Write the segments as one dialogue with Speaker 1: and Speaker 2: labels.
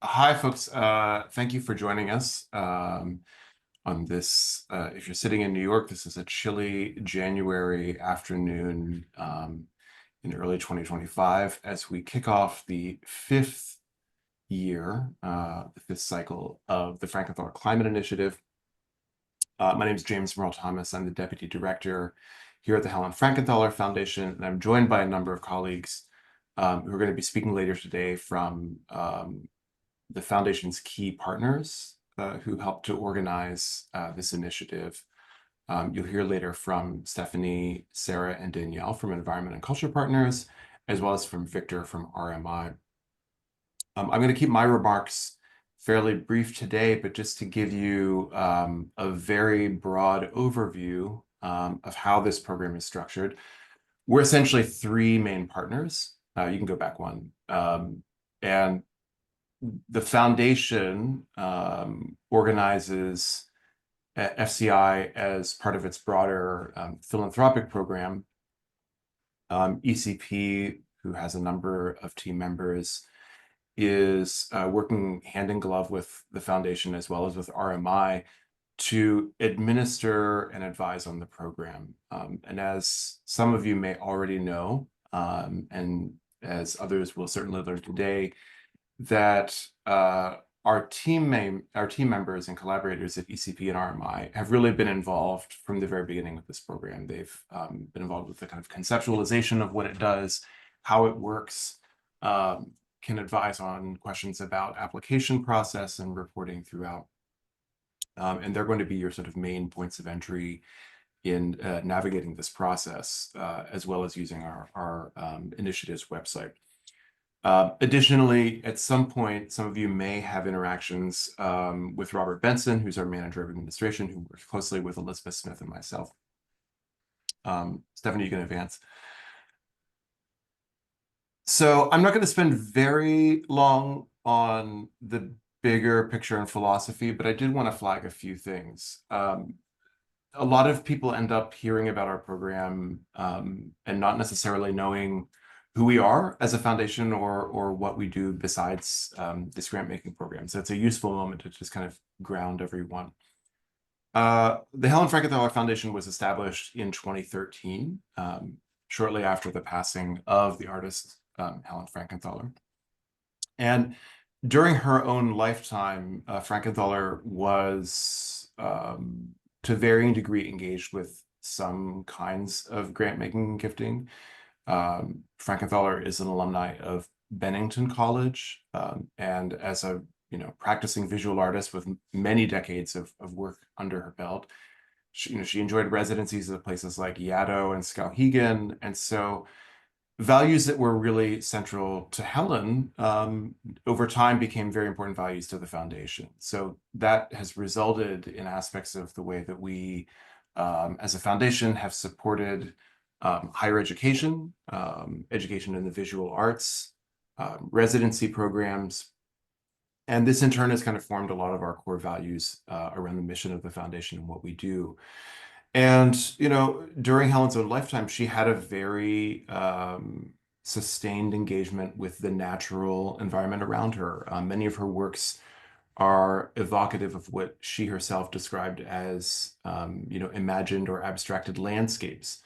Speaker 1: Hi, folks. Thank you for joining us on this. If you're sitting in New York, this is a chilly January afternoon in early 2025 as we kick off the fifth year, the fifth cycle of the Frankenthaler Climate Initiative. My name is James Merle Thomas. I'm the Deputy Director here at the Helen Frankenthaler Foundation, and I'm joined by a number of colleagues who are going to be speaking later today from the Foundation's key partners who helped to organize this initiative. You'll hear later from Stephanie, Sarah, and Danielle from Environment and Culture Partners, as well as from Victor from RMI. I'm going to keep my remarks fairly brief today, but just to give you a very broad overview of how this program is structured. We're essentially three main partners. You can go back one. And the foundation organizes FCI as part of its broader philanthropic program. ECP, who has a number of team members, is working hand in glove with the foundation as well as with RMI to administer and advise on the program. And as some of you may already know, and as others will certainly learn today, that our team members and collaborators at ECP and RMI have really been involved from the very beginning of this program. They've been involved with the kind of conceptualization of what it does, how it works, can advise on questions about application process and reporting throughout. And they're going to be your sort of main points of entry in navigating this process, as well as using our initiative's website. Additionally, at some point, some of you may have interactions with Robert Benson, who's our manager of administration, who works closely with Elizabeth Smith and myself. Stephanie, you can advance. So I'm not going to spend very long on the bigger picture and philosophy, but I did want to flag a few things. A lot of people end up hearing about our program and not necessarily knowing who we are as a foundation or what we do besides this grant-making program. So it's a useful moment to just kind of ground everyone. The Helen Frankenthaler Foundation was established in 2013, shortly after the passing of the artist Helen Frankenthaler. And during her own lifetime, Frankenthaler was, to varying degree, engaged with some kinds of grant-making and gifting. Frankenthaler is an alumni of Bennington College, and as a practicing visual artist with many decades of work under her belt, she enjoyed residencies at places like Yaddo and Skowhegan, and so values that were really central to Helen over time became very important values to the foundation. So that has resulted in aspects of the way that we, as a foundation, have supported higher education, education in the visual arts, residency programs. And this in turn has kind of formed a lot of our core values around the mission of the foundation and what we do. And, during Helen's own lifetime, she had a very sustained engagement with the natural environment around her. Many of her works are evocative of what she herself described as, imagined or abstracted landscapes.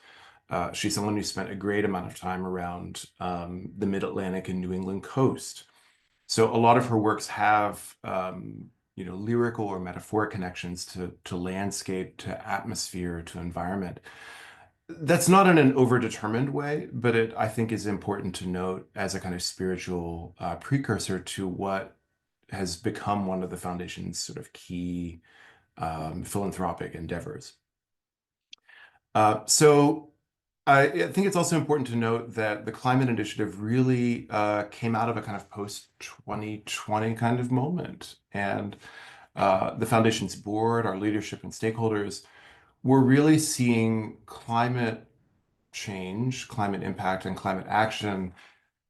Speaker 1: She's someone who spent a great amount of time around the Mid-Atlantic and New England coast. So a lot of her works have, lyrical or metaphoric connections to landscape, to atmosphere, to environment. That's not in an overdetermined way, but it, I think, is important to note as a kind of spiritual precursor to what has become one of the foundation's sort of key philanthropic endeavors. So I think it's also important to note that the Climate Initiative really came out of a kind of post-2020 kind of moment. And the foundation's board, our leadership and stakeholders, were really seeing climate change, climate impact, and climate action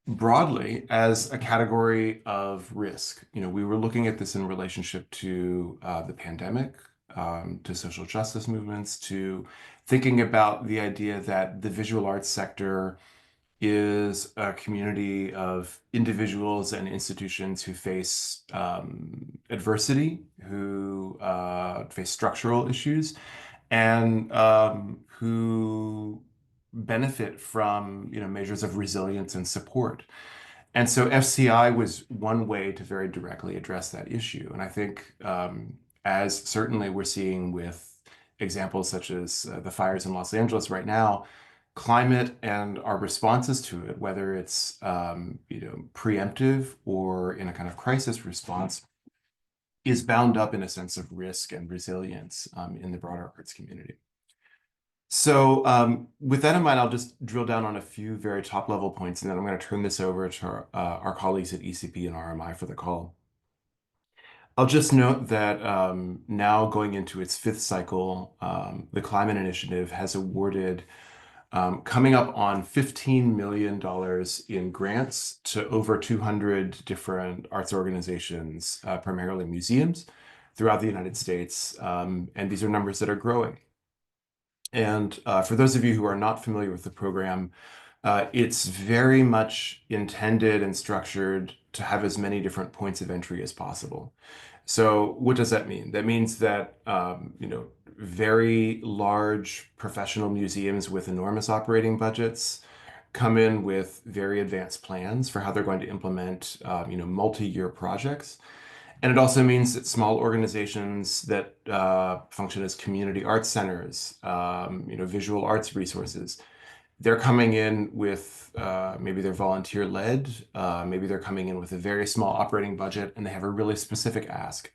Speaker 1: broadly as a category of risk. We were looking at this in relationship to the pandemic, to social justice movements, to thinking about the idea that the visual arts sector is a community of individuals and institutions who face adversity, who face structural issues, and who benefit from measures of resilience and support. And so FCI was one way to very directly address that issue. And I think, as certainly we're seeing with examples such as the fires in Los Angeles right now, climate and our responses to it, whether it's preemptive or in a kind of crisis response, is bound up in a sense of risk and resilience in the broader arts community. So with that in mind, I'll just drill down on a few very top level points, and then I'm going to turn this over to our colleagues at ECP and RMI for the call. I'll just note that now going into its fifth cycle, the Climate Initiative has awarded coming up on $15 million in grants to over 200 different arts organizations, primarily museums throughout the United States. And these are numbers that are growing. And for those of you who are not familiar with the program, it's very much intended and structured to have as many different points of entry as possible. So what does that mean? That means that very large professional museums with enormous operating budgets come in with very advanced plans for how they're going to implement multi-year projects. And it also means that small organizations that function as community arts centers, visual arts resources, they're coming in with maybe they're volunteer-led, maybe they're coming in with a very small operating budget, and they have a really specific ask.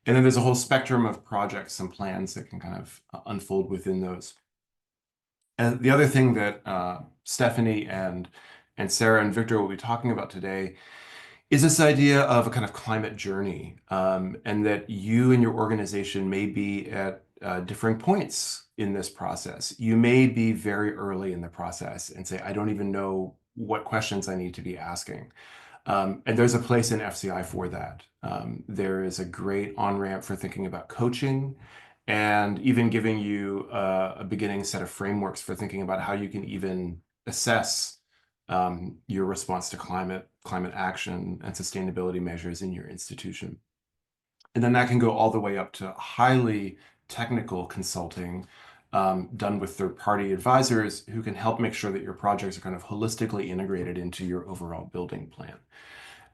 Speaker 1: And then there's a whole spectrum of projects and plans that can kind of unfold within those. And the other thing that Stephanie and Sarah and Victor will be talking about today is this idea of a kind of climate journey, and that you and your organization may be at differing points in this process. You may be very early in the process and say, I don't even know what questions I need to be asking. And there's a place in FCI for that. There is a great on-ramp for thinking about coaching and even giving you a beginning set of frameworks for thinking about how you can even assess your response to climate action and sustainability measures in your institution. And then that can go all the way up to highly technical consulting done with third-party advisors who can help make sure that your projects are kind of holistically integrated into your overall building plan.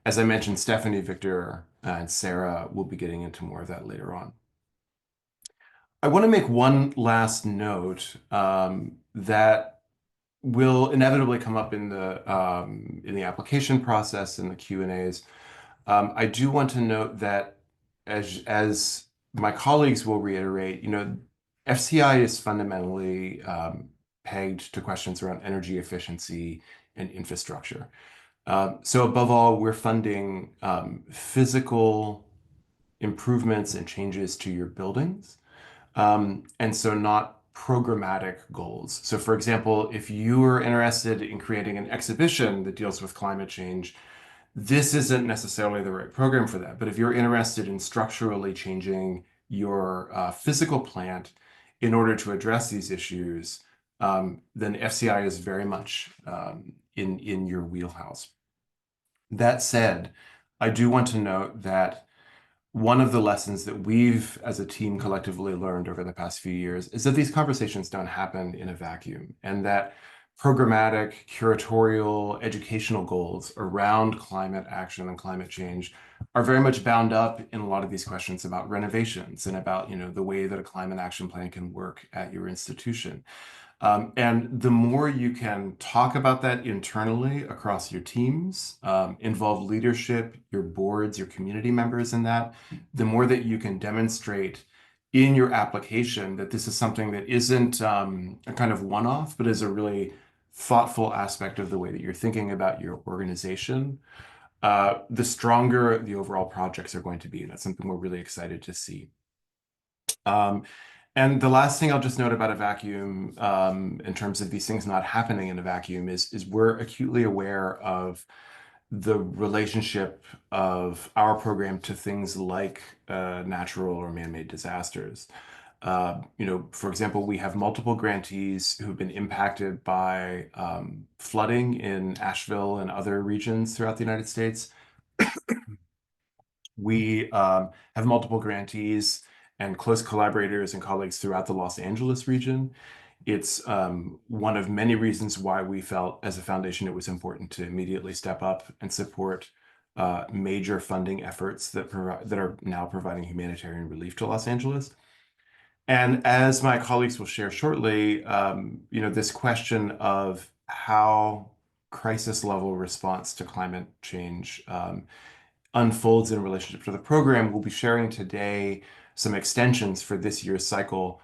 Speaker 1: As I mentioned, Stephanie, Victor, and Sarah will be getting into more of that later on. I want to make one last note that will inevitably come up in the application process and the Q&As. I do want to note that as my colleagues will reiterate, FCI is fundamentally pegged to questions around energy efficiency and infrastructure. So above all, we're funding physical improvements and changes to your buildings. And so not programmatic goals. So for example, if you are interested in creating an exhibition that deals with climate change, this isn't necessarily the right program for that. But if you're interested in structurally changing your physical plant in order to address these issues, then FCI is very much in your wheelhouse. That said, I do want to note that one of the lessons that we've as a team collectively learned over the past few years is that these conversations don't happen in a vacuum, and that programmatic, curatorial, educational goals around climate action and climate change are very much bound up in a lot of these questions about renovations and about the way that a climate action plan can work at your institution. And the more you can talk about that internally across your teams, involve leadership, your boards, your community members in that, the more that you can demonstrate in your application that this is something that isn't a kind of one-off, but is a really thoughtful aspect of the way that you're thinking about your organization, the stronger the overall projects are going to be. And that's something we're really excited to see. And the last thing I'll just note about a vacuum, in terms of these things not happening in a vacuum, is we're acutely aware of the relationship of our program to things like natural or man-made disasters. For example, we have multiple grantees who've been impacted by flooding in Asheville and other regions throughout the United States. We have multiple grantees and close collaborators and colleagues throughout the Los Angeles region. It's one of many reasons why we felt as a foundation it was important to immediately step up and support major funding efforts that are now providing humanitarian relief to Los Angeles. And as my colleagues will share shortly, this question of how crisis level response to climate change unfolds in relationship to the program, we'll be sharing today some extensions for this year's cycle,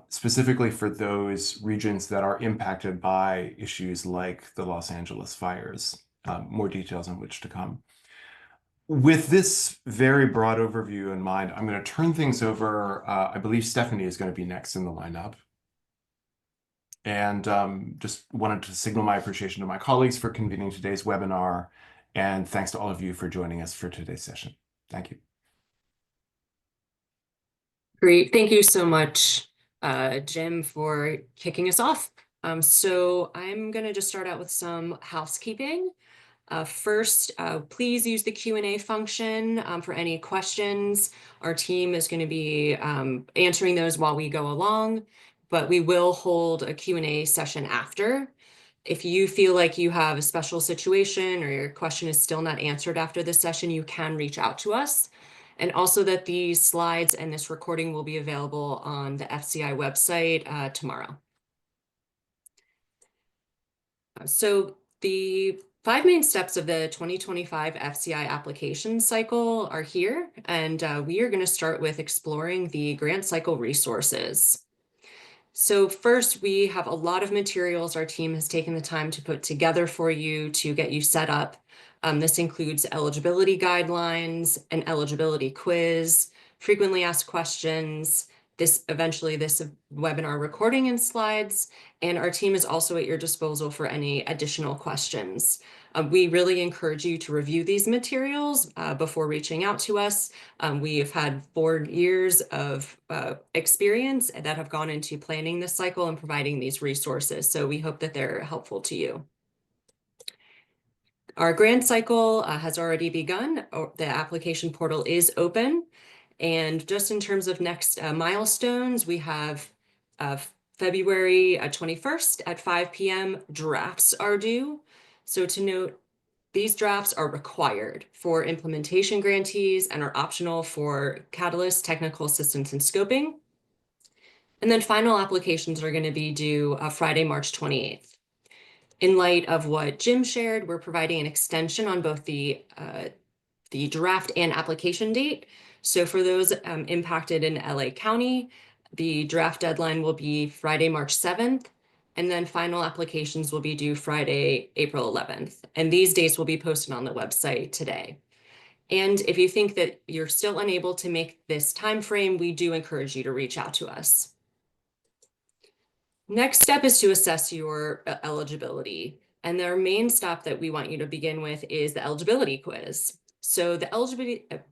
Speaker 1: specifically for those regions that are impacted by issues like the Los Angeles fires, more details on which to come. With this very broad overview in mind, I'm going to turn things over. I believe Stephanie is going to be next in the lineup. And just wanted to signal my appreciation to my colleagues for convening today's webinar. And thanks to all of you for joining us for today's session. Thank you.
Speaker 2: Great. Thank you so much, Jim, for kicking us off. So I'm going to just start out with some housekeeping. First, please use the Q&A function for any questions. Our team is going to be answering those while we go along, but we will hold a Q&A session after. If you feel like you have a special situation or your question is still not answered after this session, you can reach out to us. And also that these slides and this recording will be available on the FCI website tomorrow. So the 5 main steps of the 2025 FCI application cycle are here, and we are going to start with exploring the grant cycle resources. So first, we have a lot of materials our team has taken the time to put together for you to get you set up. This includes eligibility guidelines, an eligibility quiz, frequently asked questions, this webinar recording and slides, and our team is also at your disposal for any additional questions. We really encourage you to review these materials before reaching out to us. We have had 4 years of experience that have gone into planning this cycle and providing these resources, so we hope that they're helpful to you. Our grant cycle has already begun. The application portal is open. And just in terms of next milestones, we have February 21st at 5 p.m. drafts are due. So to note, these drafts are required for implementation grantees and are optional for Catalyst, technical assistance, and scoping. And then final applications are going to be due Friday, March 28th. In light of what Jim shared, we're providing an extension on both the draft and application date. So for those impacted in LA County, the draft deadline will be Friday, March 7th, and then final applications will be due Friday, April 11th. And these dates will be posted on the website today. And if you think that you're still unable to make this time frame, we do encourage you to reach out to us. Next step is to assess your eligibility. And our main stop that we want you to begin with is the eligibility quiz. So the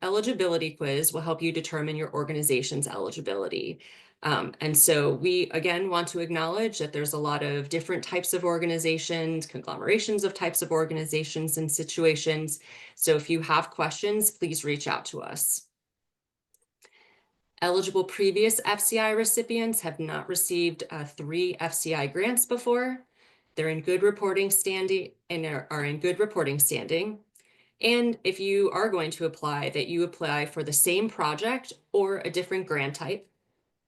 Speaker 2: eligibility quiz will help you determine your organization's eligibility. And so we, again, want to acknowledge that there's a lot of different types of organizations, conglomerations of types of organizations and situations. So if you have questions, please reach out to us. Eligible previous FCI recipients have not received 3 FCI grants before. They're in good reporting standing and are in good reporting standing. And if you are going to apply, that you apply for the same project or a different grant type,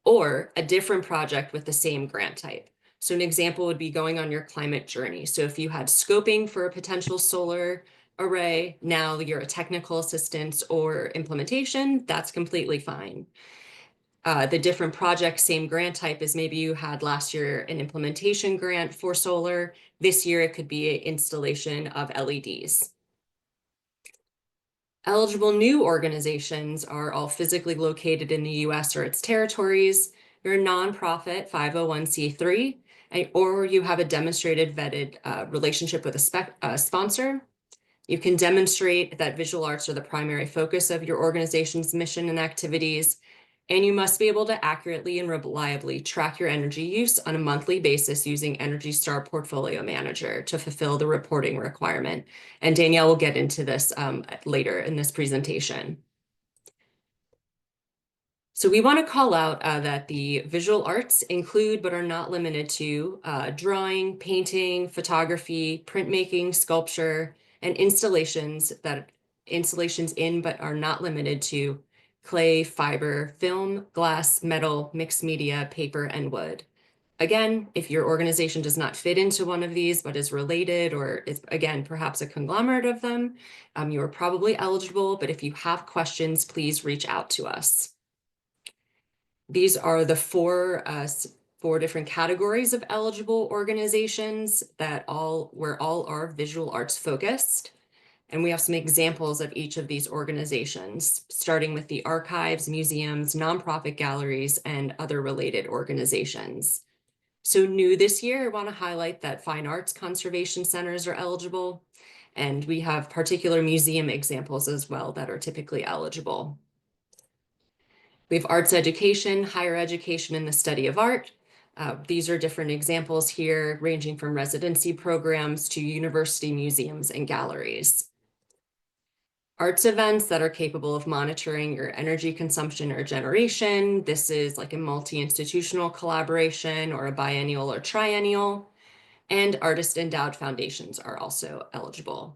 Speaker 2: or a different project with the same grant type. So an example would be going on your climate journey. So if you had scoping for a potential solar array, now you're a technical assistance or implementation, that's completely fine. The different project, same grant type is maybe you had last year an implementation grant for solar. This year it could be an installation of LEDs. Eligible new organizations are all physically located in the US or its territories. You're a nonprofit 501c3, or you have a demonstrated vetted relationship with a sponsor. You can demonstrate that visual arts are the primary focus of your organization's mission and activities, And you must be able to accurately and reliably track your energy use on a monthly basis using Energy Star Portfolio Manager to fulfill the reporting requirement. And Danielle will get into this later in this presentation. So we want to call out that the visual arts include but are not limited to drawing, painting, photography, printmaking, sculpture, and installations in but are not limited to clay, fiber, film, glass, metal, mixed media, paper, and wood. Again, if your organization does not fit into one of these but is related or is, again, perhaps a conglomerate of them, you are probably eligible, but if you have questions, please reach out to us. These are the four different categories of eligible organizations where all are visual arts focused. And we have some examples of each of these organizations, starting with the archives, museums, nonprofit galleries, and other related organizations. So new this year, I want to highlight that fine arts conservation centers are eligible. And we have particular museum examples as well that are typically eligible. We have arts education, higher education, and the study of art. These are different examples here, ranging from residency programs to university museums and galleries. Arts events that are capable of monitoring your energy consumption or generation. This is like a multi-institutional collaboration or a biennial or triennial. And artist endowed foundations are also eligible.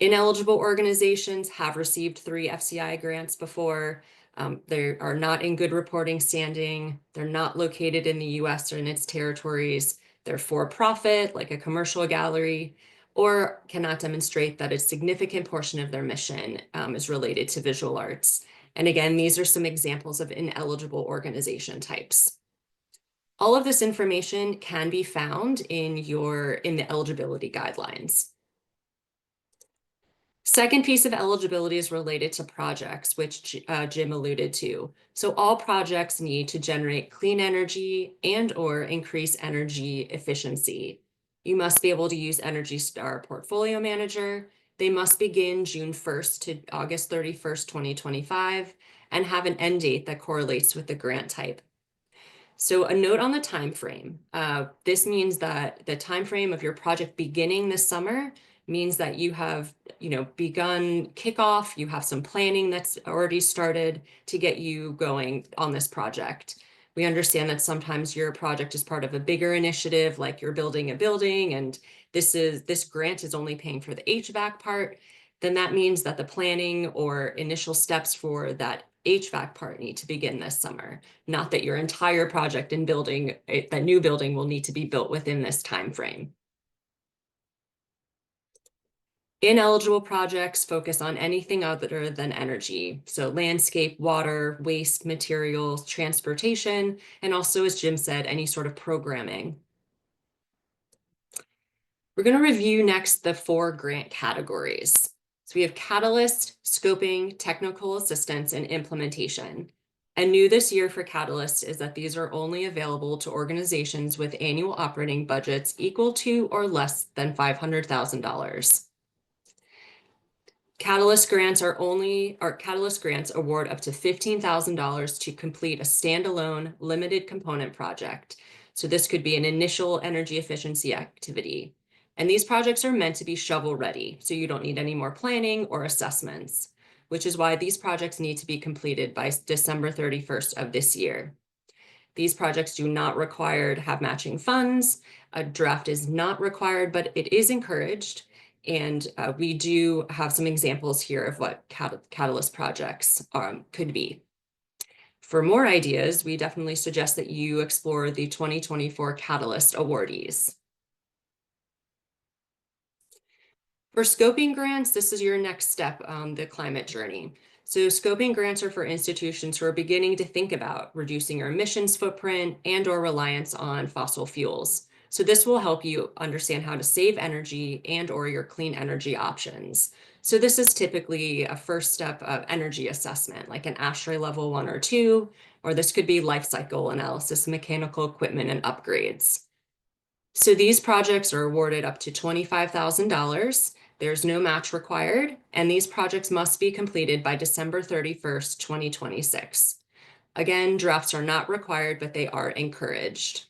Speaker 2: Ineligible organizations have received 3 FCI grants before. They are not in good reporting standing. They're not located in the US or in its territories. They're for profit, like a commercial gallery, or cannot demonstrate that a significant portion of their mission is related to visual arts. And again, these are some examples of ineligible organization types. All of this information can be found in the eligibility guidelines. Second piece of eligibility is related to projects, which Jim alluded to. So all projects need to generate clean energy and/or increase energy efficiency. You must be able to use Energy Star Portfolio Manager. They must begin June 1st to August 31st, 2025, and have an end date that correlates with the grant type. So a note on the time frame. This means that the time frame of your project beginning this summer means that you have, begun kickoff, you have some planning that's already started to get you going on this project. We understand that sometimes your project is part of a bigger initiative, like you're building a building, and this grant is only paying for the HVAC part. Then that means that the planning or initial steps for that HVAC part need to begin this summer. Not that your entire project in building that new building will need to be built within this time frame. Ineligible projects focus on anything other than energy. So landscape, water, waste, materials, transportation, and also, as Jim said, any sort of programming. We're going to review next the 4 grant categories. So we have Catalyst, Scoping, Technical Assistance, and Implementation. And new this year for Catalyst is that these are only available to organizations with annual operating budgets equal to or less than $500,000. Catalyst grants award up to $15,000 to complete a standalone limited component project. So this could be an initial energy efficiency activity. And these projects are meant to be shovel ready, so you don't need any more planning or assessments, which is why these projects need to be completed by December 31st of this year. These projects do not require to have matching funds. A draft is not required, but it is encouraged. And we do have some examples here of what Catalyst projects could be. For more ideas, we definitely suggest that you explore the 2024 Catalyst awardees. For scoping grants, this is your next step on the climate journey. So scoping grants are for institutions who are beginning to think about reducing your emissions footprint and/or reliance on fossil fuels. So this will help you understand how to save energy and/or your clean energy options. So this is typically a first step of energy assessment, like an ASHRAE level 1 or 2, or this could be life cycle analysis, mechanical equipment, and upgrades. So these projects are awarded up to $25,000. There's no match required, and these projects must be completed by December 31st, 2026. Again, drafts are not required, but they are encouraged.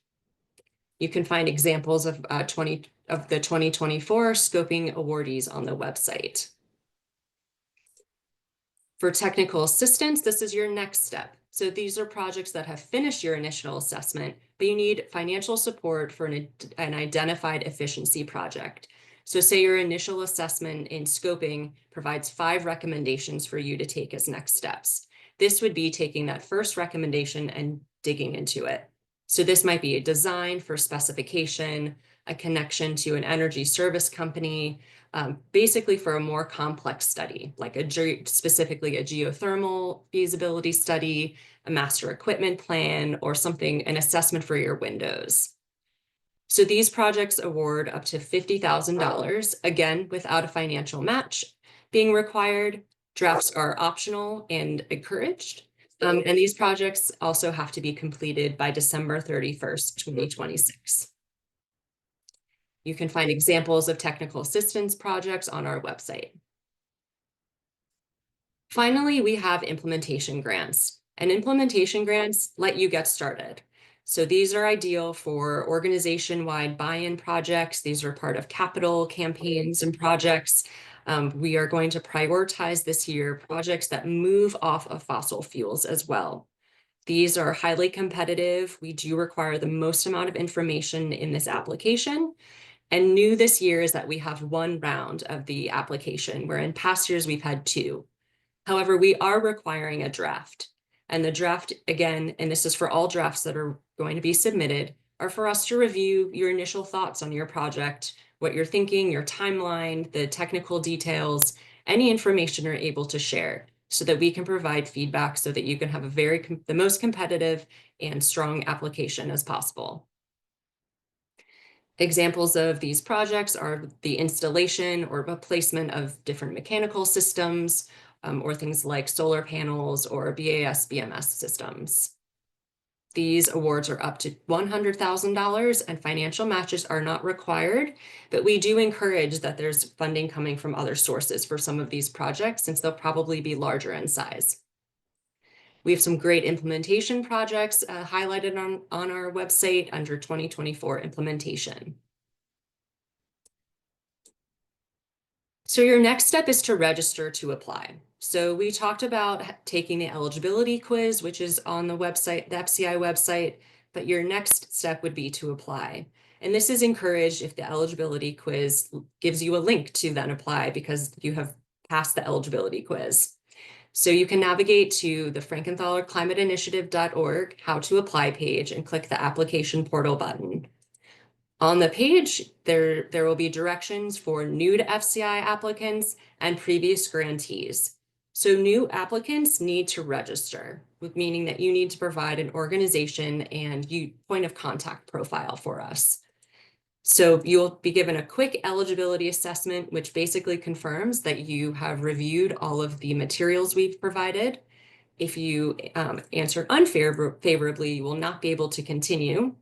Speaker 2: You can find examples of the 2024 scoping awardees on the website. For technical assistance, this is your next step. So these are projects that have finished your initial assessment, but you need financial support for an identified efficiency project. So say your initial assessment in scoping provides 5 recommendations for you to take as next steps. This would be taking that first recommendation and digging into it. So this might be a design for specification, a connection to an energy service company, basically for a more complex study, like specifically a geothermal feasibility study, a master equipment plan, or something, an assessment for your windows. So these projects award up to $50,000, again, without a financial match being required. Drafts are optional and encouraged. And these projects also have to be completed by December 31st, 2026. You can find examples of technical assistance projects on our website. Finally, we have implementation grants, and implementation grants let you get started. So these are ideal for organization-wide buy-in projects. These are part of capital campaigns and projects. We are going to prioritize this year projects that move off of fossil fuels as well. These are highly competitive. We do require the most amount of information in this application. And new this year is that we have 1 round of the application, where in past years we've had 2. However, we are requiring a draft. And the draft, again, and this is for all drafts that are going to be submitted, are for us to review your initial thoughts on your project, what you're thinking, your timeline, the technical details, any information you're able to share, so that we can provide feedback so that you can have the most competitive and strong application as possible. Examples of these projects are the installation or replacement of different mechanical systems, or things like solar panels or BAS/BMS systems. These awards are up to $100,000, and financial matches are not required, but we do encourage that there's funding coming from other sources for some of these projects, since they'll probably be larger in size. We have some great implementation projects highlighted on our website under 2024 implementation. So your next step is to register to apply. So we talked about taking the eligibility quiz, which is on the website, the FCI website, but your next step would be to apply. And this is encouraged if the eligibility quiz gives you a link to then apply because you have passed the eligibility quiz. So you can navigate to the Frankenthaler Climate Initiative.org How to Apply page and click the application portal button. On the page, there will be directions for new to FCI applicants and previous grantees. So new applicants need to register, meaning that you need to provide an organization and point of contact profile for us. So you'll be given a quick eligibility assessment, which basically confirms that you have reviewed all of the materials we've provided. If you answer unfavorably, you will not be able to continue.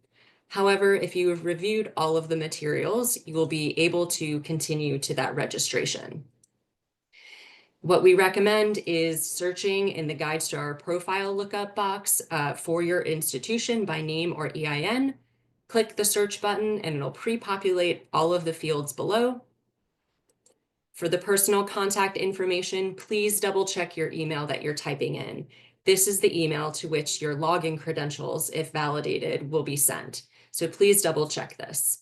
Speaker 2: However, if you have reviewed all of the materials, you will be able to continue to that registration. What we recommend is searching in the Guides to Our Profile lookup box for your institution by name or EIN. Click the search button and it'll pre-populate all of the fields below. For the personal contact information, please double check your email that you're typing in. This is the email to which your login credentials, if validated, will be sent. So please double check this.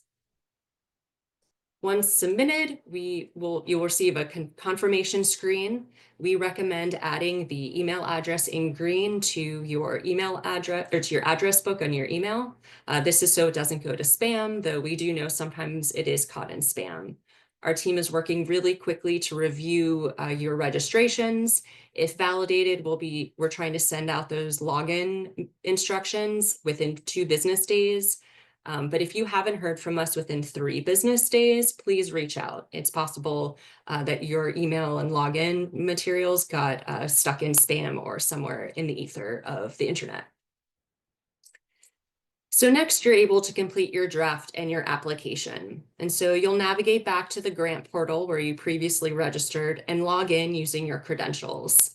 Speaker 2: Once submitted, you'll receive a confirmation screen. We recommend adding the email address in green to your email address or to your address book on your email. This is so it doesn't go to spam, though we do know sometimes it is caught in spam. Our team is working really quickly to review your registrations. If validated, we're trying to send out those login instructions within 2 business days. But if you haven't heard from us within 3 business days, please reach out. It's possible that your email and login materials got stuck in spam or somewhere in the ether of the internet. So next, you're able to complete your draft and your application. And so you'll navigate back to the grant portal where you previously registered and log in using your credentials.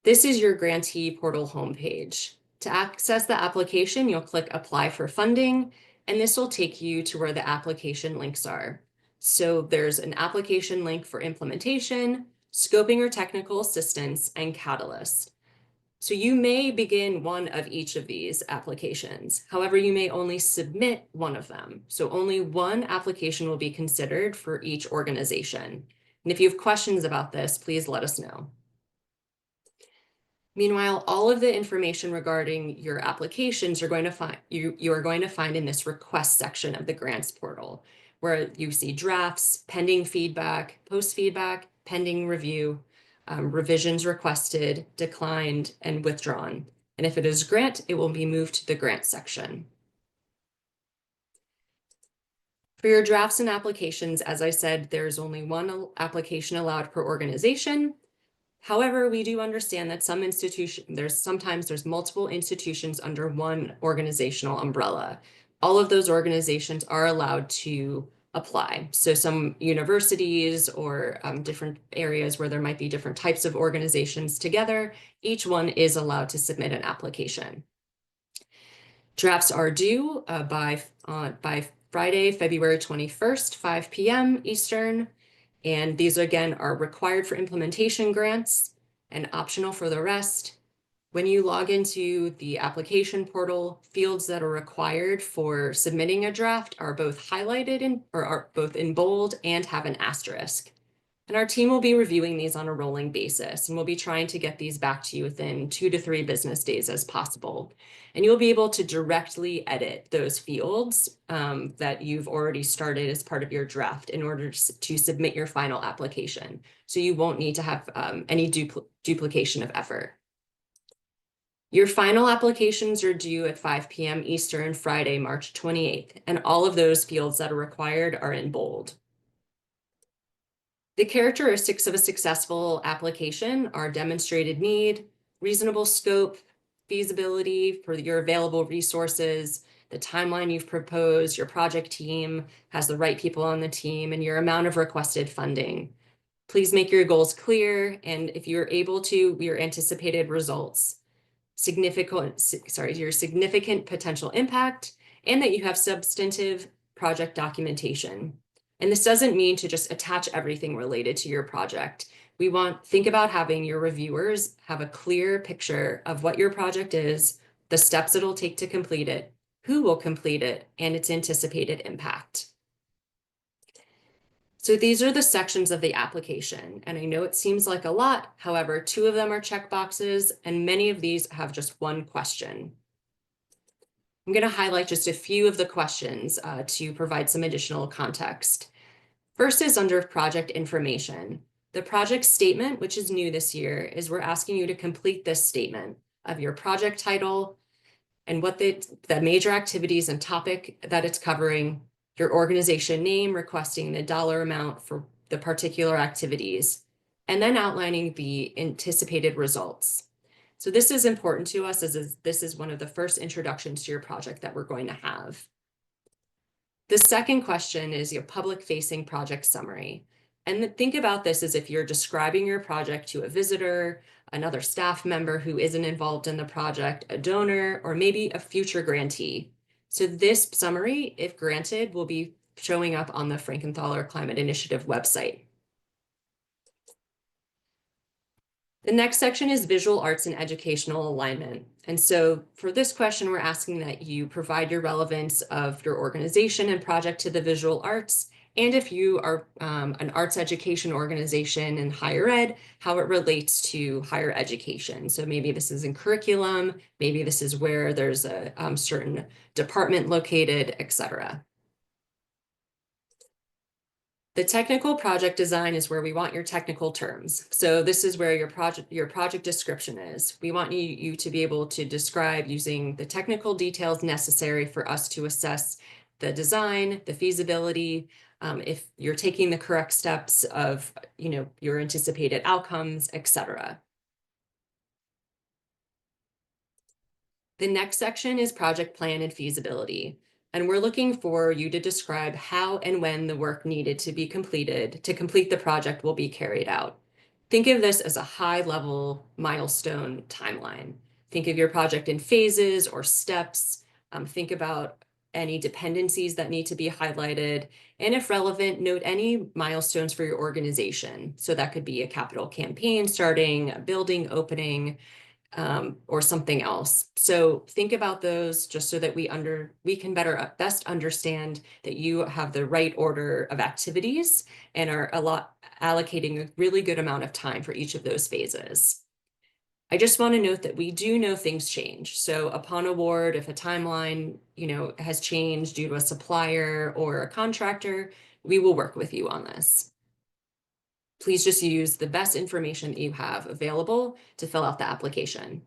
Speaker 2: This is your grantee portal homepage. To access the application, you'll click Apply for Funding, and this will take you to where the application links are. So there's an application link for implementation, scoping or technical assistance, and Catalyst. So you may begin one of each of these applications. However, you may only submit one of them. So only one application will be considered for each organization. And if you have questions about this, please let us know. Meanwhile, all of the information regarding your applications you are going to find in this request section of the grants portal, where you see drafts, pending feedback, post feedback, pending review, revisions requested, declined, and withdrawn. And if it is grant, it will be moved to the grant section. For your drafts and applications, as I said, there's only one application allowed per organization. However, we do understand that sometimes there's multiple institutions under one organizational umbrella. All of those organizations are allowed to apply. So some universities or different areas where there might be different types of organizations together, each one is allowed to submit an application. Drafts are due by Friday, February 21st, 5 p.m. Eastern. And these again are required for implementation grants and optional for the rest. When you log into the application portal, fields that are required for submitting a draft are both highlighted or are both in bold and have an asterisk. And our team will be reviewing these on a rolling basis, and we'll be trying to get these back to you within 2 to 3 business days as possible. And you'll be able to directly edit those fields that you've already started as part of your draft in order to submit your final application. So you won't need to have any duplication of effort. Your final applications are due at 5 p.m. Eastern, Friday, March 28th, and all of those fields that are required are in bold. The characteristics of a successful application are demonstrated need, reasonable scope, feasibility for your available resources, the timeline you've proposed, your project team has the right people on the team, and your amount of requested funding. Please make your goals clear, and if you're able to, your anticipated results, your significant potential impact, and that you have substantive project documentation. And this doesn't mean to just attach everything related to your project. Think about having your reviewers have a clear picture of what your project is, the steps it'll take to complete it, who will complete it, and its anticipated impact. So these are the sections of the application, and I know it seems like a lot. However, 2 of them are checkboxes, and many of these have just one question. I'm going to highlight just a few of the questions to provide some additional context. First is under project information. The project statement, which is new this year, is we're asking you to complete this statement of your project title and what the major activities and topic that it's covering, your organization name, requesting the dollar amount for the particular activities, and then outlining the anticipated results. So this is important to us as this is one of the first introductions to your project that we're going to have. The second question is your public-facing project summary. And think about this as if you're describing your project to a visitor, another staff member who isn't involved in the project, a donor, or maybe a future grantee. So this summary, if granted, will be showing up on the Frankenthaler Climate Initiative website. The next section is visual arts and educational alignment. And so for this question, we're asking that you provide your relevance of your organization and project to the visual arts. And if you are an arts education organization in higher ed, how it relates to higher education. So maybe this is in curriculum, maybe this is where there's a certain department located, etc. The technical project design is where we want your technical terms. So this is where your project description is. We want you to be able to describe using the technical details necessary for us to assess the design, the feasibility, if you're taking the correct steps of, your anticipated outcomes, etc. The next section is project plan and feasibility. And we're looking for you to describe how and when the work needed to be completed to complete the project will be carried out. Think of this as a high-level milestone timeline. Think of your project in phases or steps. Think about any dependencies that need to be highlighted. And if relevant, note any milestones for your organization. So that could be a capital campaign starting, a building opening, or something else. So think about those just so that we can best understand that you have the right order of activities and are allocating a really good amount of time for each of those phases. I just want to note that we do know things change. So upon award, if a timeline, has changed due to a supplier or a contractor, we will work with you on this. Please just use the best information that you have available to fill out the application.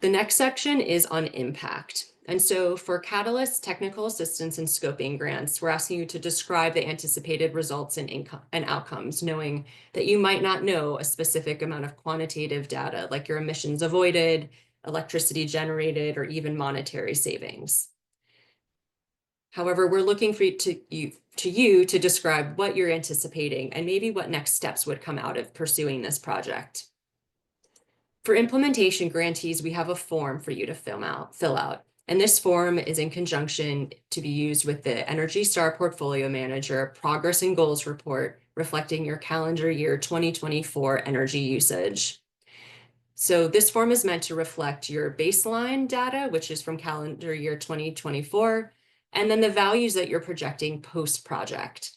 Speaker 2: The next section is on impact. And so for Catalyst Technical Assistance and Scoping Grants, we're asking you to describe the anticipated results and income and outcomes, knowing that you might not know a specific amount of quantitative data, like your emissions avoided, electricity generated, or even monetary savings. However, we're looking for you to describe what you're anticipating and maybe what next steps would come out of pursuing this project. For implementation grantees, we have a form for you to fill out. And this form is in conjunction to be used with the Energy Star Portfolio Manager Progress and Goals Report, reflecting your calendar year 2024 energy usage. So this form is meant to reflect your baseline data, which is from calendar year 2024, and then the values that you're projecting post-project.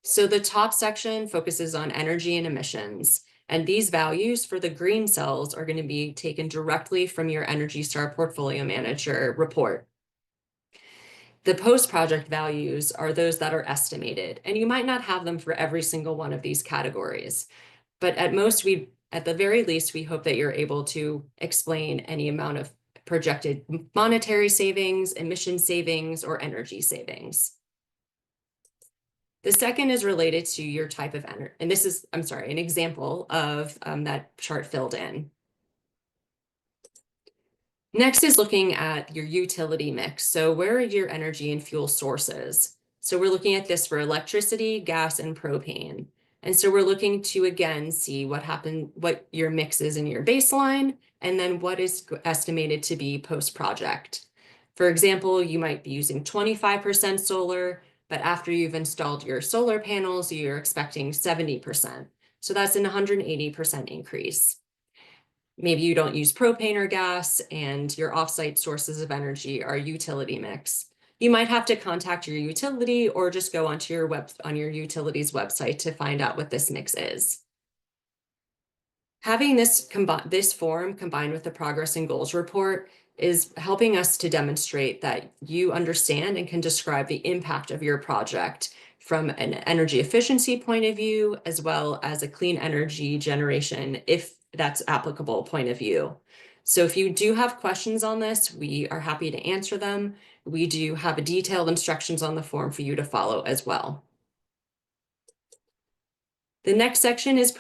Speaker 2: So the top section focuses on energy and emissions. And these values for the green cells are going to be taken directly from your Energy Star Portfolio Manager report. The post-project values are those that are estimated, and you might not have them for every single one of these categories. But at the very least, we hope that you're able to explain any amount of projected monetary savings, emission savings, or energy savings. The second is related to your type of energy, and this is, an example of that chart filled in. Next is looking at your utility mix. So where are your energy and fuel sources? So we're looking at this for electricity, gas, and propane. And so we're looking to, again, see what your mix is in your baseline, and then what is estimated to be post-project. For example, you might be using 25% solar, but after you've installed your solar panels, you're expecting 70%. So that's an 180% increase. Maybe you don't use propane or gas, and your offsite sources of energy are utility mix. You might have to contact your utility or just go onto your utility's website to find out what this mix is. Having this form combined with the progress and goals report is helping us to demonstrate that you understand and can describe the impact of your project from an energy efficiency point of view, as well as a clean energy generation, if that's applicable, point of view. So if you do have questions on this, we are happy to answer them. We do have detailed instructions on the form for you to follow as well. The next section is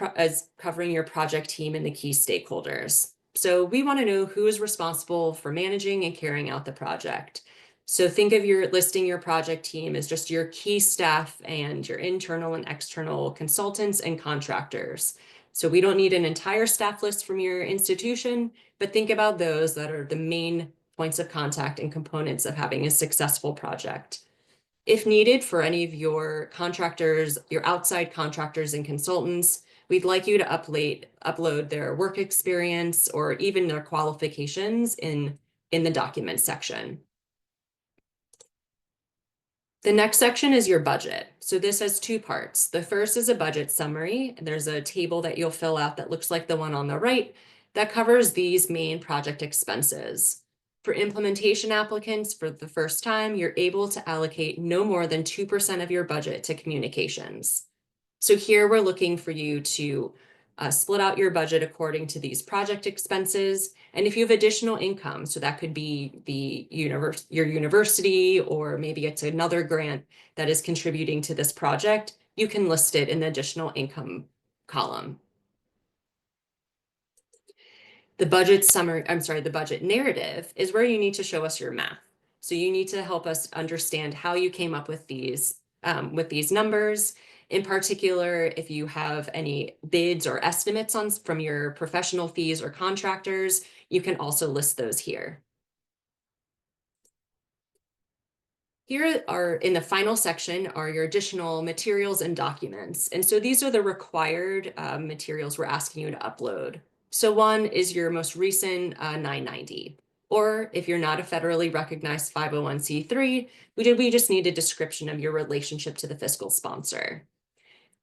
Speaker 2: covering your project team and the key stakeholders. So we want to know who is responsible for managing and carrying out the project. So think of listing your project team as just your key staff and your internal and external consultants and contractors. So we don't need an entire staff list from your institution, but think about those that are the main points of contact and components of having a successful project. If needed for any of your contractors, your outside contractors and consultants, we'd like you to upload their work experience or even their qualifications in the document section. The next section is your budget. So this has two parts. The first is a budget summary. There's a table that you'll fill out that looks like the one on the right that covers these main project expenses. For implementation applicants for the first time, you're able to allocate no more than 2% of your budget to communications. So here we're looking for you to split out your budget according to these project expenses. And if you have additional income, so that could be your university, or maybe it's another grant that is contributing to this project, you can list it in the additional income column. The budget summary, I'm sorry, the budget narrative is where you need to show us your math. So you need to help us understand how you came up with these numbers. In particular, if you have any bids or estimates from your professional fees or contractors, you can also list those here. Here are, in the final section, are your additional materials and documents. And so these are the required materials we're asking you to upload. So one is your most recent 990. Or if you're not a federally recognized 501c3, we just need a description of your relationship to the fiscal sponsor.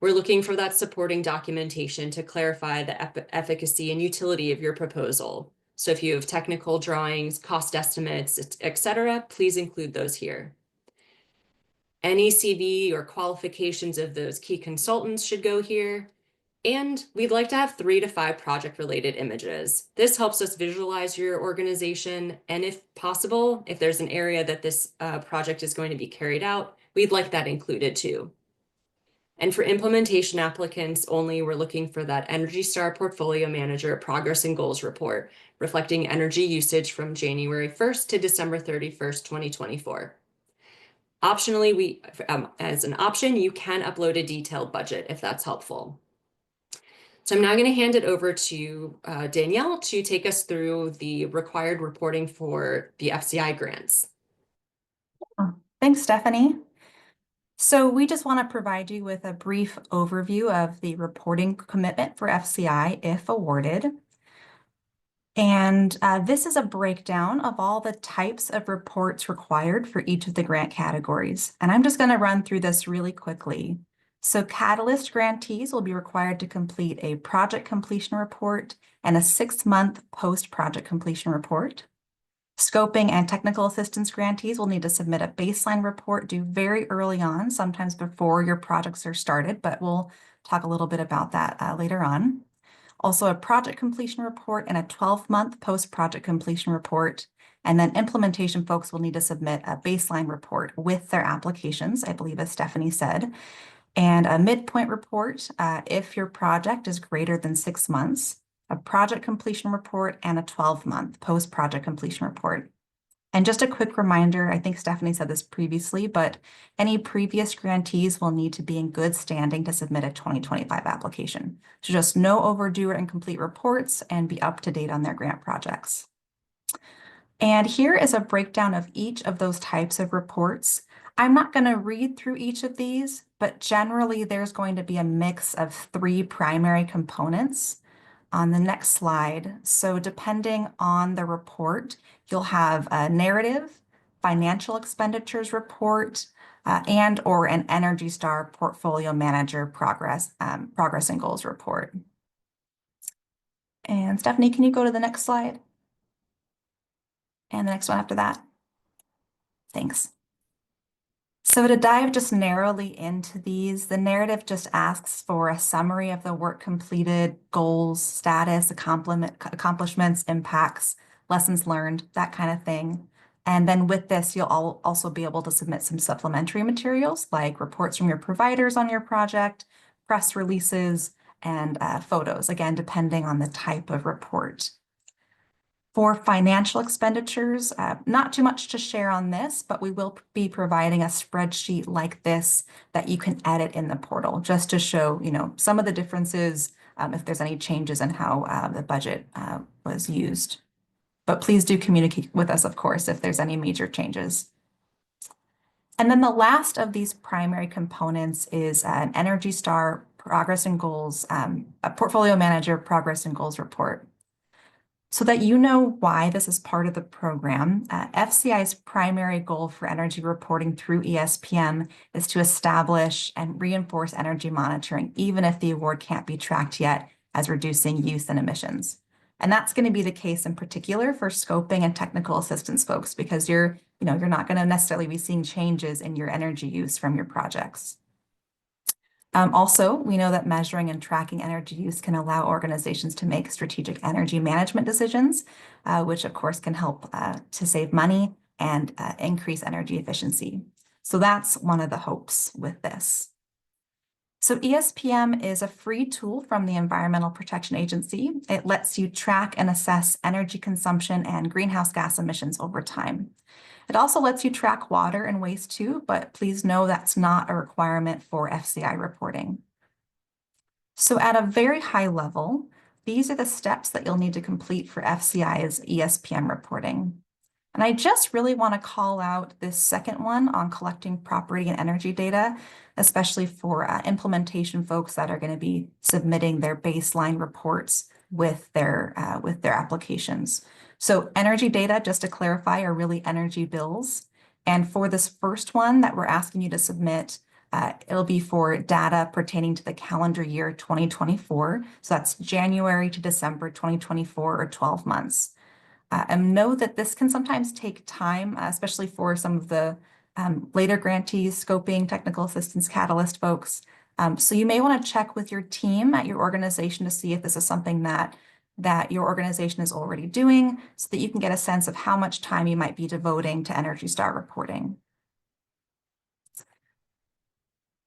Speaker 2: We're looking for that supporting documentation to clarify the efficacy and utility of your proposal. So if you have technical drawings, cost estimates, etc., please include those here. Any CV or qualifications of those key consultants should go here. And we'd like to have 3 to 5 project-related images. This helps us visualize your organization. And if possible, if there's an area that this project is going to be carried out, we'd like that included too. And for implementation applicants only, we're looking for that Energy Star Portfolio Manager Progress and Goals Report, reflecting energy usage from January 1st to December 31st, 2024. Optionally, as an option, you can upload a detailed budget if that's helpful. So I'm now going to hand it over to Danielle to take us through the required reporting for the FCI grants.
Speaker 3: Thanks, Stephanie. So we just want to provide you with a brief overview of the reporting commitment for FCI if awarded. And this is a breakdown of all the types of reports required for each of the grant categories. And I'm just going to run through this really quickly. So Catalyst grantees will be required to complete a project completion report and a 6-month post-project completion report. Scoping and technical assistance grantees will need to submit a baseline report due very early on, sometimes before your projects are started, but we'll talk a little bit about that later on. Also a project completion report and a 12-month post-project completion report. And then implementation folks will need to submit a baseline report with their applications, I believe as Stephanie said, and a midpoint report if your project is greater than 6 months, a project completion report, and a 12-month post-project completion report. And just a quick reminder, I think Stephanie said this previously, but any previous grantees will need to be in good standing to submit a 2025 application. So just no overdue or incomplete reports and be up to date on their grant projects. And here is a breakdown of each of those types of reports. I'm not going to read through each of these, but generally there's going to be a mix of 3 primary components on the next slide. So depending on the report, you'll have a narrative, financial expenditures report, and or an Energy Star Portfolio Manager progress and goals report. And Stephanie, can you go to the next slide? And the next one after that. Thanks. So to dive just narrowly into these, the narrative just asks for a summary of the work completed, goals, status, accomplishments, impacts, lessons learned, that kind of thing. And then with this, you'll also be able to submit some supplementary materials like reports from your providers on your project, press releases, and photos, again, depending on the type of report. For financial expenditures, not too much to share on this, but we will be providing a spreadsheet like this that you can edit in the portal just to show, some of the differences if there's any changes in how the budget was used. But please do communicate with us, of course, if there's any major changes. And then the last of these primary components is an Energy Star Progress and Goals, a Portfolio Manager Progress and Goals report. So that you know why this is part of the program, FCI's primary goal for energy reporting through ESPM is to establish and reinforce energy monitoring, even if the award can't be tracked yet as reducing use and emissions. And that's going to be the case in particular for scoping and technical assistance folks, because you're not going to necessarily be seeing changes in your energy use from your projects. Also, we know that measuring and tracking energy use can allow organizations to make strategic energy management decisions, which of course can help to save money and increase energy efficiency. So that's one of the hopes with this. So ESPM is a free tool from the Environmental Protection Agency. It lets you track and assess energy consumption and greenhouse gas emissions over time. It also lets you track water and waste too, but please know that's not a requirement for FCI reporting. So at a very high level, these are the steps that you'll need to complete for FCI's ESPM reporting. And I just really want to call out this second one on collecting property and energy data, especially for implementation folks that are going to be submitting their baseline reports with their applications. So energy data, just to clarify, are really energy bills. And for this first one that we're asking you to submit, it'll be for data pertaining to the calendar year 2024. So that's January to December 2024, or 12 months. And know that this can sometimes take time, especially for some of the later grantees, scoping, technical assistance, catalyst folks. So you may want to check with your team at your organization to see if this is something that your organization is already doing, so that you can get a sense of how much time you might be devoting to Energy Star reporting.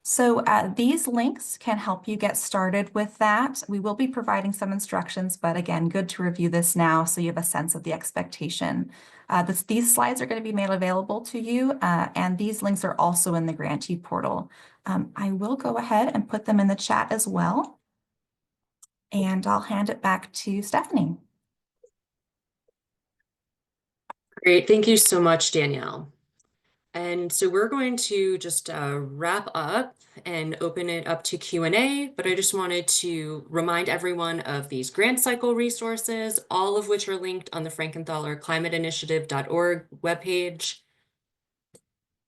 Speaker 3: So these links can help you get started with that. We will be providing some instructions, but again, good to review this now so you have a sense of the expectation. These slides are going to be made available to you, and these links are also in the grantee portal. I will go ahead and put them in the chat as well, and I'll hand it back to Stephanie.
Speaker 2: Great. Thank you so much, Danielle. And so we're going to just wrap up and open it up to Q&A, but I just wanted to remind everyone of these grant cycle resources, all of which are linked on the Frankenthaler Climate Initiative.org webpage.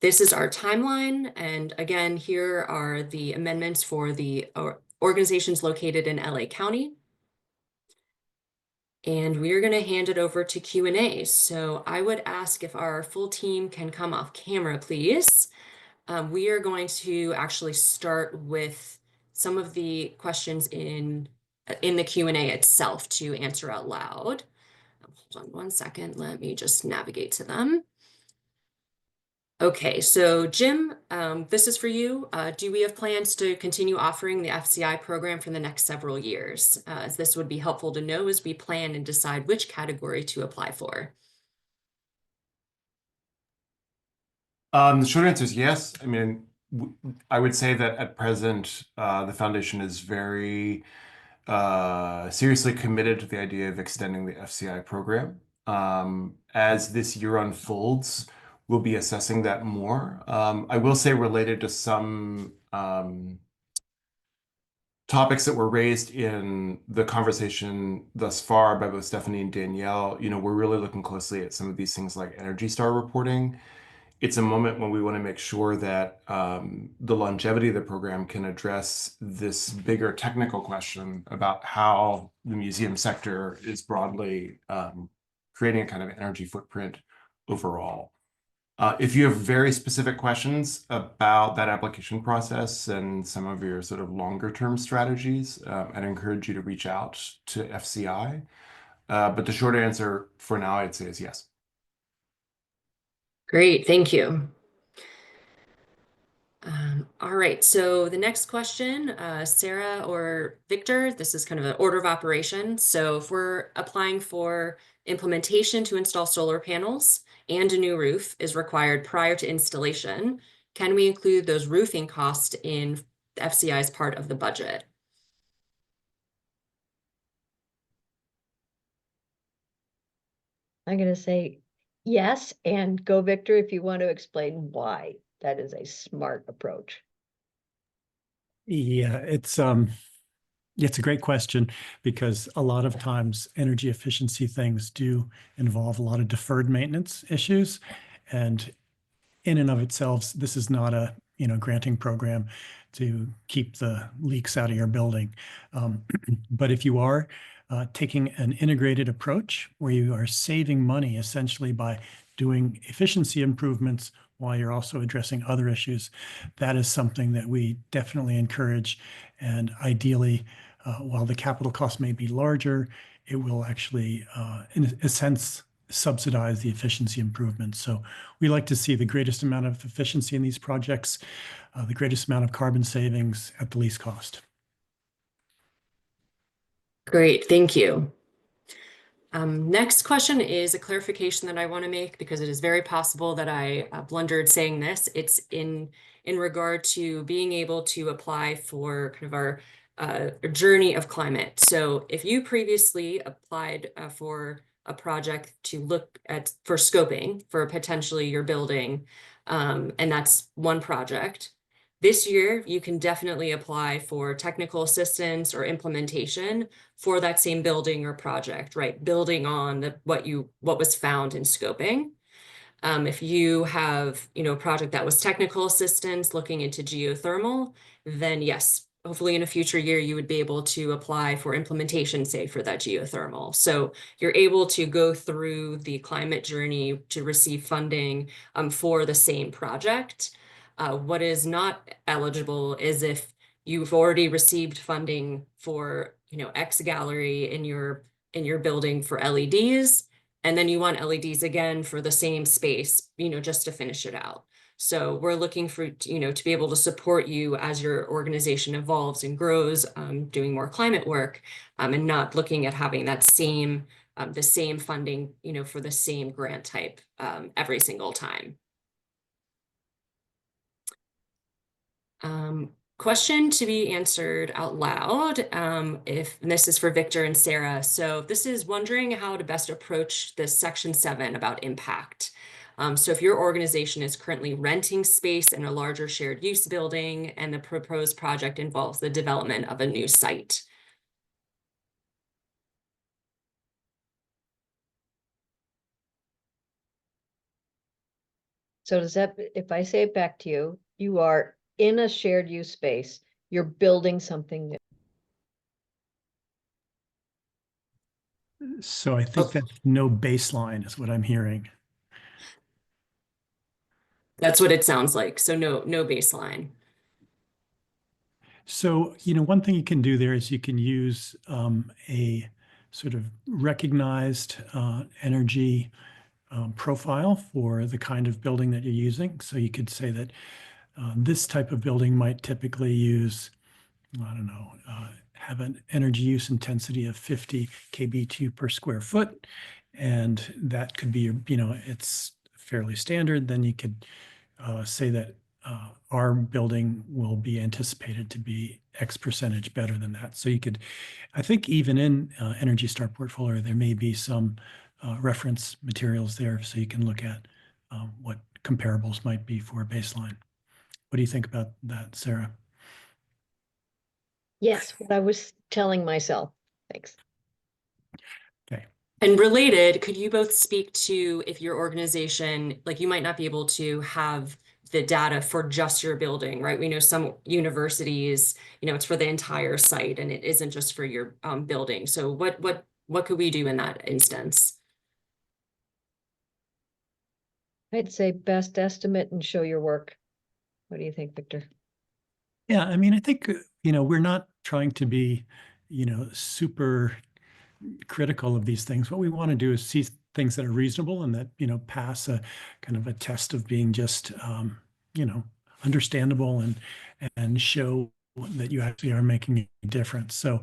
Speaker 2: This is our timeline, and again, here are the amendments for the organizations located in LA County. And we're going to hand it over to Q&A. So I would ask if our full team can come off camera, please. We are going to actually start with some of the questions in the Q&A itself to answer out loud. Hold on one second. Let me just navigate to them. Okay, so Jim, this is for you. Do we have plans to continue offering the FCI program for the next several years? As this would be helpful to know as we plan and decide which category to apply for.
Speaker 1: The short answer is yes. I mean, I would say that at present, the foundation is very seriously committed to the idea of extending the FCI program. As this year unfolds, we'll be assessing that more. I will say, related to some topics that were raised in the conversation thus far by both Stephanie and Danielle, we're really looking closely at some of these things like Energy Star reporting. It's a moment when we want to make sure that the longevity of the program can address this bigger technical question about how the museum sector is broadly creating a kind of energy footprint overall. If you have very specific questions about that application process and some of your sort of longer term strategies, I'd encourage you to reach out to FCI. But the short answer for now, I'd say, is yes.
Speaker 2: Great, thank you. All right, so the next question, Sarah or Victor, this is kind of an order of operations. So if we're applying for implementation to install solar panels and a new roof is required prior to installation, can we include those roofing costs in FCI's part of the budget?
Speaker 4: I'm going to say yes, and go, Victor, if you want to explain why that is a smart approach.
Speaker 5: Yeah, it's a great question, because a lot of times energy efficiency things do involve a lot of deferred maintenance issues, and in and of itself, this is not a granting program to keep the leaks out of your building. But if you are taking an integrated approach where you are saving money essentially by doing efficiency improvements while you're also addressing other issues, that is something that we definitely encourage. And ideally, while the capital cost may be larger, it will actually, in a sense, subsidize the efficiency improvements. So we like to see the greatest amount of efficiency in these projects, the greatest amount of carbon savings at the least cost.
Speaker 2: Great, thank you. Next question is a clarification that I want to make because it is very possible that I blundered saying this. It's in regard to being able to apply for kind of our journey of climate. So if you previously applied for a project to look at for scoping for potentially your building, and that's one project. This year, you can definitely apply for technical assistance or implementation for that same building or project, right? Building on what was found in scoping. If you have, a project that was technical assistance looking into geothermal, then yes, hopefully in a future year, you would be able to apply for implementation, say, for that geothermal. So you're able to go through the climate journey to receive funding for the same project. What is not eligible is if you've already received funding for, X gallery in your building for LEDs, and then you want LEDs again for the same space, just to finish it out. So we're looking for, to be able to support you as your organization evolves and grows, doing more climate work, and not looking at having that same, the same funding, for the same grant type every single time. Question to be answered out loud, and this is for Victor and Sarah. So this is wondering how to best approach this section 7 about impact. So if your organization is currently renting space in a larger shared use building and the proposed project involves the development of a new site.
Speaker 4: So does that, if I say it back to you, you are in a shared use space, you're building something new.
Speaker 5: So I think that no baseline is what I'm hearing.
Speaker 2: That's what it sounds like. So no baseline.
Speaker 5: So, one thing you can do there is you can use a sort of recognized energy profile for the kind of building that you're using. So you could say that this type of building might typically use, I don't know, have an energy use intensity of 50 kBtu per square foot. And that could be, it's fairly standard. Then you could say that our building will be anticipated to be X percentage better than that. So you could, I think even in Energy Star portfolio, there may be some reference materials there so you can look at what comparables might be for a baseline. What do you think about that, Sarah?
Speaker 4: Yes, what I was telling myself. Thanks.
Speaker 5: Okay.
Speaker 2: And related, could you both speak to if your organization, like you might not be able to have the data for just your building, right? We know some universities, it's for the entire site and it isn't just for your building. So what could we do in that instance?
Speaker 4: I'd say best estimate and show your work. What do you think, Victor?
Speaker 5: Yeah, I mean, I think, we're not trying to be, super critical of these things. What we want to do is see things that are reasonable and that, pass a kind of a test of being just, understandable and show that you actually are making a difference. So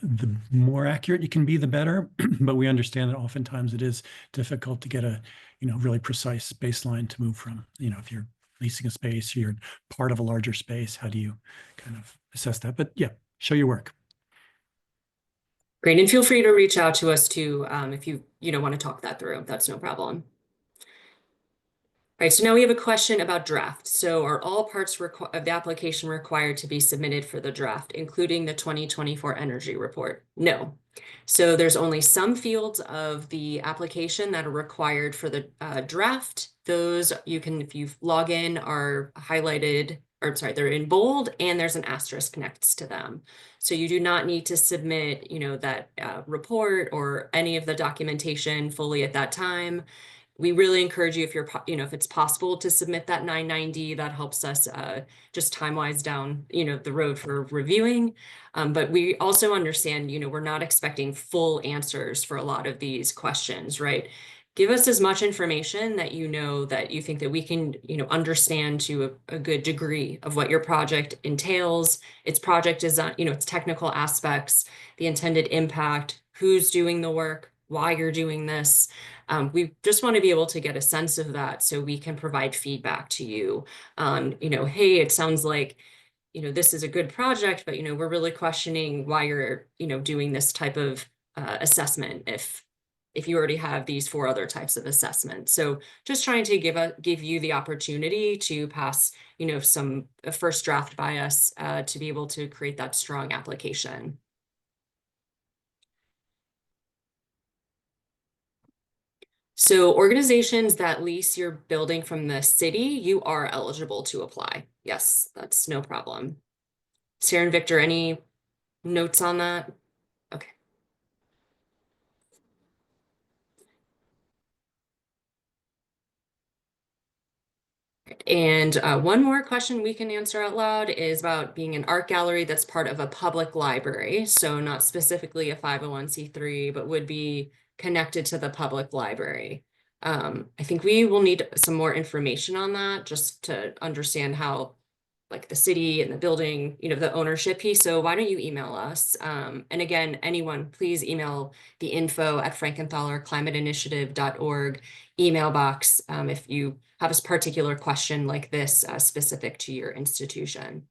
Speaker 5: the more accurate you can be, the better. But we understand that oftentimes it is difficult to get a, really precise baseline to move from. If you're leasing a space, you're part of a larger space, how do you kind of assess that? But yeah, show your work.
Speaker 2: Great, and feel free to reach out to us too if you want to talk that through. That's no problem. All right, so now we have a question about draft. So are all parts of the application required to be submitted for the draft, including the 2024 energy report? No. So there's only some fields of the application that are required for the draft. Those you can, if you log in, are highlighted, or sorry, they're in bold and there's an asterisk next to them. So you do not need to submit, that report or any of the documentation fully at that time. We really encourage you, if you're, if it's possible to submit that 990, that helps us just time-wise down, the road for reviewing. But we also understand, we're not expecting full answers for a lot of these questions, right? give us as much information that that you think that we can, understand to a good degree of what your project entails, its project design, its technical aspects, the intended impact, who's doing the work, why you're doing this. We just want to be able to get a sense of that so we can provide feedback to you on, hey, it sounds like, this is a good project, but, we're really questioning why you're, doing this type of assessment if you already have these 4 other types of assessments. So just trying to give you the opportunity to pass, some a first draft by us to be able to create that strong application. So organizations that lease your building from the city, you are eligible to apply. Yes, that's no problem. Sarah and Victor, any notes on that? Okay. And one more question we can answer out loud is about being an art gallery that's part of a public library. So not specifically a 501c3, but would be connected to the public library. I think we will need some more information on that just to understand how like the city and the building, the ownership piece. So why don't you email us? And again, anyone, please email the info@frankenthalerclimateinitiative.org email box if you have a particular question like this specific to your institution.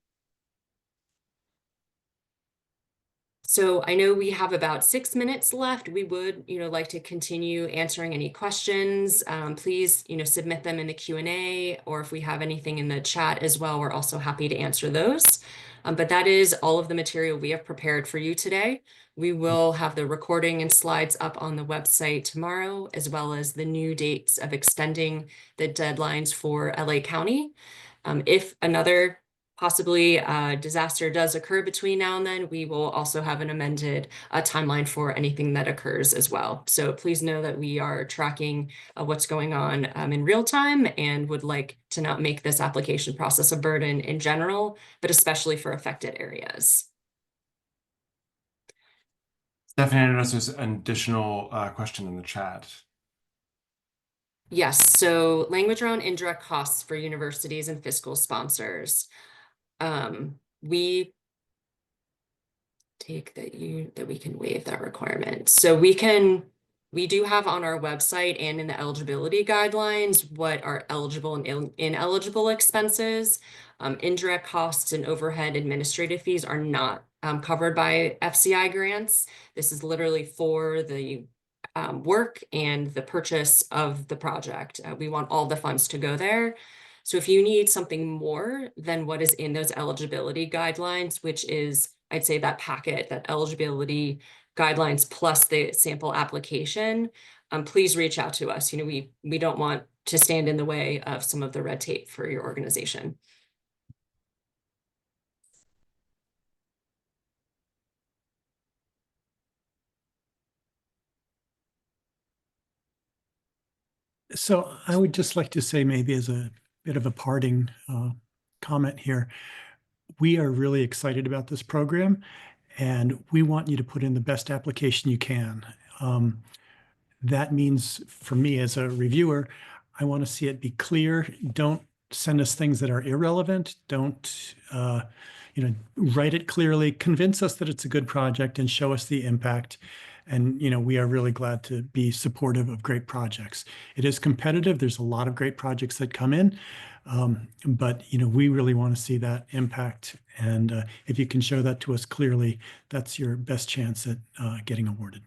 Speaker 2: So I know we have about 6 minutes left. We would, like to continue answering any questions. Please, submit them in the Q&A, or if we have anything in the chat as well, we're also happy to answer those. But that is all of the material we have prepared for you today. We will have the recording and slides up on the website tomorrow, as well as the new dates of extending the deadlines for LA County. If another possibly a disaster does occur between now and then, we will also have an amended timeline for anything that occurs as well. So please know that we are tracking what's going on in real time and would like to not make this application process a burden in general, but especially for affected areas.
Speaker 1: Stephanie, I noticed there's an additional question in the chat.
Speaker 2: Yes, so language around indirect costs for universities and fiscal sponsors. We take that we can waive that requirement. So we do have on our website and in the eligibility guidelines what are eligible and ineligible expenses. Indirect costs and overhead administrative fees are not covered by FCI grants. This is literally for the work and the purchase of the project. We want all the funds to go there. So if you need something more than what is in those eligibility guidelines, which is, I'd say that packet, that eligibility guidelines plus the sample application, please reach out to us. We don't want to stand in the way of some of the red tape for your organization.
Speaker 5: So I would just like to say, maybe as a bit of a parting comment here, we are really excited about this program, and we want you to put in the best application you can. That means for me as a reviewer, I want to see it be clear. Don't send us things that are irrelevant. Don't write it clearly. Convince us that it's a good project and show us the impact. And, we are really glad to be supportive of great projects. It is competitive. There's a lot of great projects that come in. But, we really want to see that impact. And if you can show that to us clearly, that's your best chance at getting awarded.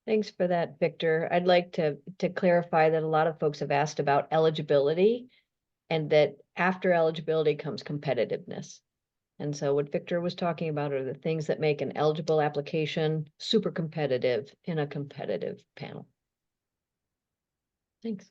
Speaker 4: Thanks for that, Victor. I'd like to clarify that a lot of folks have asked about eligibility, and that after eligibility comes competitiveness. And so what Victor was talking about are the things that make an eligible application super competitive in a competitive panel. Thanks.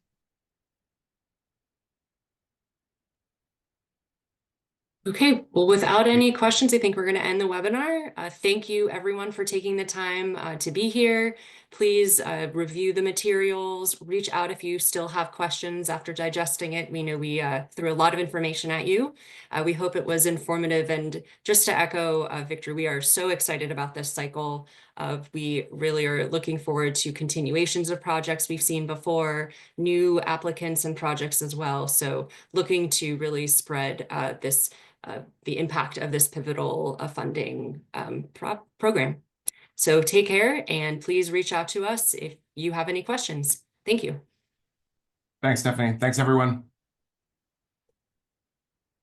Speaker 2: Okay, well, without any questions, I think we're going to end the webinar. Thank you, everyone, for taking the time to be here. Please review the materials, reach out if you still have questions after digesting it. We know we threw a lot of information at you. We hope it was informative. And just to echo Victor, we are so excited about this cycle. We really are looking forward to continuations of projects we've seen before, new applicants and projects as well. So looking to really spread the impact of this pivotal funding program. So take care and please reach out to us if you have any questions. Thank you.
Speaker 1: Thanks, Stephanie. Thanks, everyone.